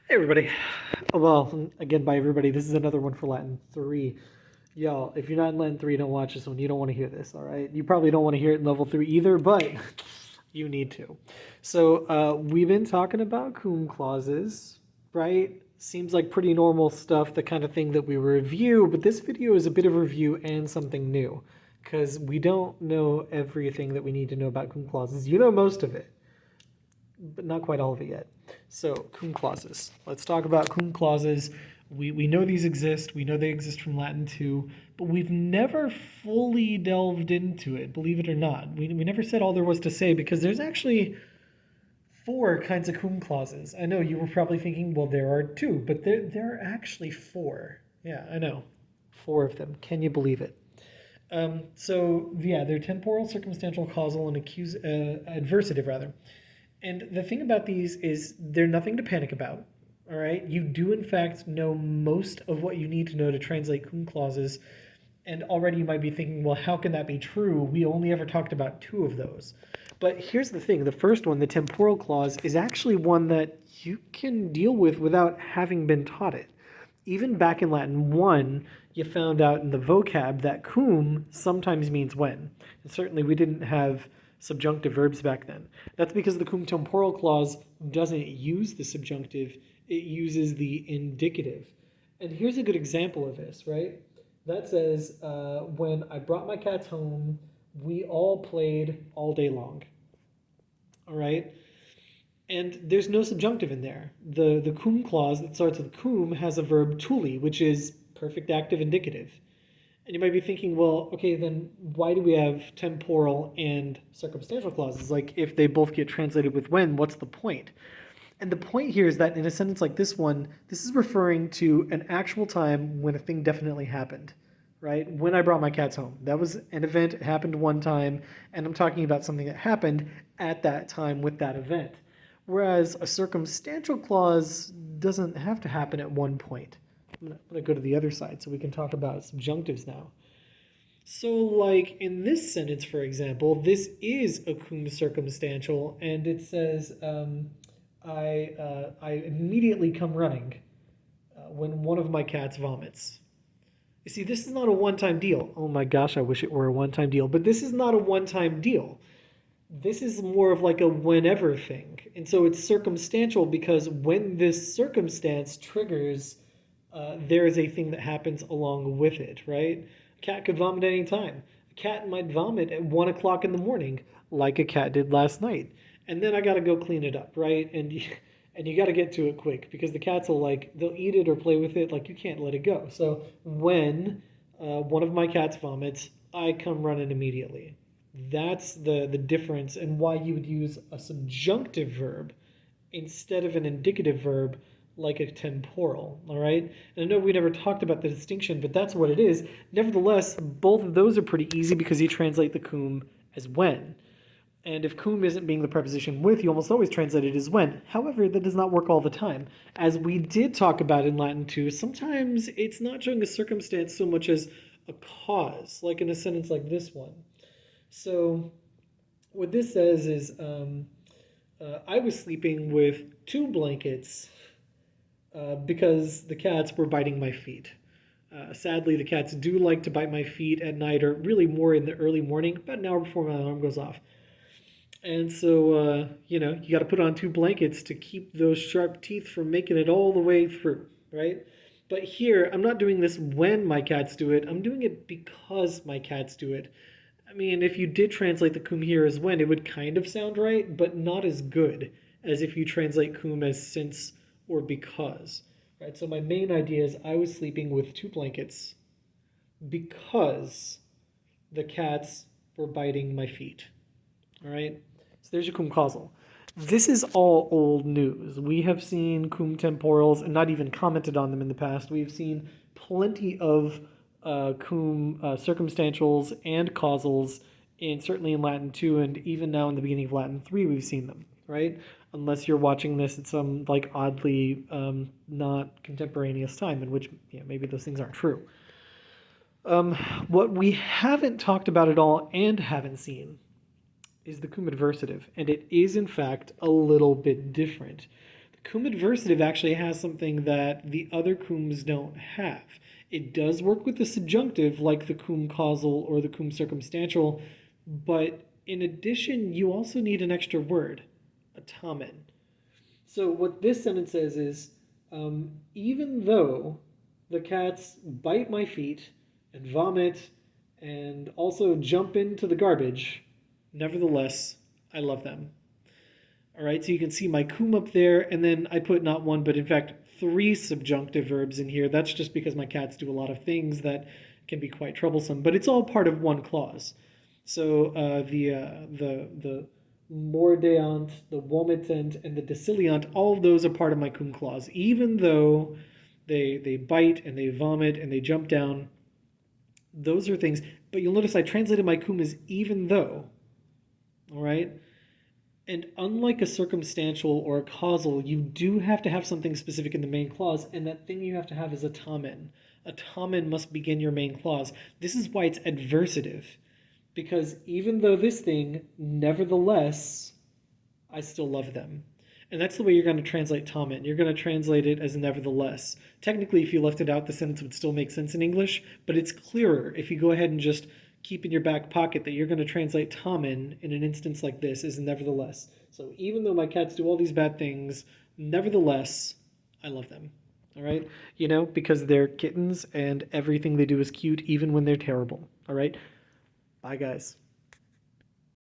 Hey everybody. Well, again, by everybody, this is another one for Latin 3. Y'all, if you're not in Latin 3, don't watch this one. You don't want to hear this, all right? You probably don't want to hear it in level 3 either, but you need to. So, we've been talking about cum clauses, right? Seems like pretty normal stuff, the kind of thing that we review, but this video is a bit of a review and something new, because we don't know everything that we need to know about cum clauses. You know most of it, but not quite all of it yet. So, cum clauses. Let's talk about cum clauses. We know these exist. We know they exist from Latin too, but we've never fully delved into it, believe it or not. We never said all there was to say because there's actually four kinds of cum clauses. I know you were probably thinking, well, there are two, but there are actually four. Yeah, I know. Four of them. Can you believe it? They're temporal, circumstantial, causal, and adversative, rather. And the thing about these is they're nothing to panic about. All right, you do in fact know most of what you need to know to translate cum clauses, and already you might be thinking, well, how can that be true? We only ever talked about two of those. But here's the thing: the first one, the temporal clause, is actually one that you can deal with without having been taught it. Even back in Latin 1, you found out in the vocab that cum sometimes means when. And certainly we didn't have subjunctive verbs back then. That's because the cum temporal clause doesn't use the subjunctive, it uses the indicative. And here's a good example of this, right? That says, when I brought my cats home, we all played all day long. All right? And there's no subjunctive in there. The cum clause that starts with cum has a verb tuli, which is perfect active indicative. And you might be thinking, well, okay, then why do we have temporal and circumstantial clauses? Like, if they both get translated with when, what's the point? And the point here is that in a sentence like this one, this is referring to an actual time when a thing definitely happened, right? When I brought my cats home. That was an event, it happened one time, and I'm talking about something that happened at that time with that event. Whereas a circumstantial clause doesn't have to happen at one point. I'm going to go to the other side so we can talk about subjunctives now. So, like in this sentence, for example, this is a cum circumstantial, and it says, I immediately come running when one of my cats vomits. You see, this is not a one-time deal. Oh my gosh, I wish it were a one-time deal, but this is not a one-time deal. This is more of like a whenever thing. And so it's circumstantial because when this circumstance triggers, there is a thing that happens along with it, right? A cat could vomit any time. A cat might vomit at 1 o'clock in the morning, like a cat did last night. And then I got to go clean it up, right? And you got to get to it quick because the cats will they'll eat it or play with it. Like, you can't let it go. So when one of my cats vomits, I come running immediately. That's the difference and why you would use a subjunctive verb instead of an indicative verb like a temporal, all right? And I know we never talked about the distinction, but that's what it is. Nevertheless, both of those are pretty easy because you translate the cum as when. And if cum isn't being the preposition with, you almost always translate it as when. However, that does not work all the time. As we did talk about in Latin too, sometimes it's not showing a circumstance so much as a cause, like in a sentence like this one. So what this says is, I was sleeping with two blankets because the cats were biting my feet. Sadly, the cats do like to bite my feet at night, or really more in the early morning, about an hour before my alarm goes off. And so, you got to put on two blankets to keep those sharp teeth from making it all the way through, right? But here, I'm not doing this when my cats do it. I'm doing it because my cats do it. I mean, if you did translate the cum here as when, it would kind of sound right, but not as good as if you translate cum as since or because, right? So my main idea is I was sleeping with two blankets because the cats were biting my feet, all right? So there's your cum causal. This is all old news. We have seen cum temporals and not even commented on them in the past. We've seen plenty of cum circumstantials and causals, and certainly in Latin 2, and even now in the beginning of Latin 3, we've seen them, right? Unless you're watching this at some oddly not contemporaneous time, in which maybe those things aren't true. What we haven't talked about at all and haven't seen is the cum adversative, and it is in fact a little bit different. Cum adversative actually has something that the other cums don't have. It does work with the subjunctive, like the cum causal or the cum circumstantial, but in addition, you also need an extra word, a tamen. So what this sentence says is, even though the cats bite my feet and vomit and also jump into the garbage, nevertheless, I love them. All right, so you can see my cum up there, and then I put not one, but in fact, three subjunctive verbs in here. That's just because my cats do a lot of things that can be quite troublesome, but it's all part of one clause. So the mordeant, the vomitant, and the deciliant, all of those are part of my cum clause. Even though they bite and they vomit and they jump down, those are things. But you'll notice I translated my cum as even though. All right. And unlike a circumstantial or a causal, you do have to have something specific in the main clause, and that thing you have to have is a tamen. A tamen must begin your main clause. This is why it's adversative, because even though this thing, nevertheless, I still love them. And that's the way you're going to translate tamen. You're going to translate it as nevertheless. Technically, if you left it out, the sentence would still make sense in English, but it's clearer if you go ahead and just keep in your back pocket that you're going to translate tamen in an instance like this as nevertheless. So even though my cats do all these bad things, nevertheless, I love them. All right? You know, because they're kittens and everything they do is cute even when they're terrible. All right? Bye, guys.